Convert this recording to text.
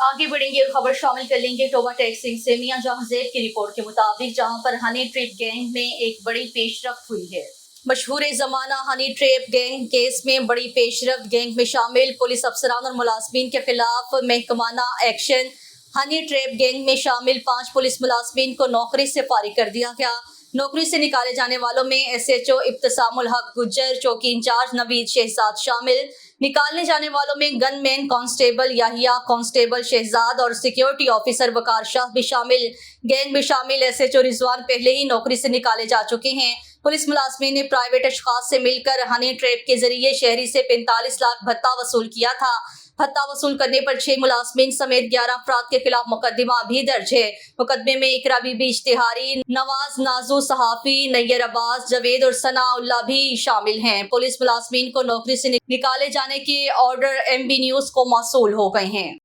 आगे बढ़ेंगे, खबर शामिल कर लेंगे टोबा टेक्सिंग से। मियां जहांजेब की रिपोर्ट के मुताबिक जहां पर हनी ट्रैप गैंग में एक बड़ी पेशरफ्त हुई है। मशहूर ज़माना हनी ट्रैप गैंग केस में बड़ी पेशरफ्त। गैंग में शामिल पुलिस अफसरान और मुलाजमीन के खिलाफ महकमाना एक्शन। हनी ट्रैप गैंग में शामिल 5 पुलिस मुलाजमीन को नौकरी से फारिग कर दिया गया। नौकरी से निकाले जाने वालों में SHO इब्तिसामुल हक गुज्जर, चौकी इंचार्ज नवीद शहजाद शामिल। निकालने जाने वालों में gunman constable Yahya, constable Shahzad और सिक्योरिटी ऑफिसर वकार शाह भी शामिल। गैंग में शामिल SHO रिजवान पहले ही नौकरी से निकाले जा चुके हैं। पुलिस मुलाजमीन ने प्राइवेट अशखास से मिलकर हनी ट्रैप के जरिए शहरी से 45 लाख भत्ता वसूल किया था। भत्ता वसूल करने पर 6 मुलाजमीन समेत 11 अफराद के खिलाफ मुकदमा भी दर्ज है। मुकदमे में इकरा बीबी इश्तिहारी, नवाज नाजू सहाफी, नैयर अब्बास, जवेद और सनाउल्लाह भी शामिल हैं। पुलिस मुलाजमीन को नौकरी से निकाले जाने के ऑर्डर MB न्यूज को मौसूल हो गए हैं।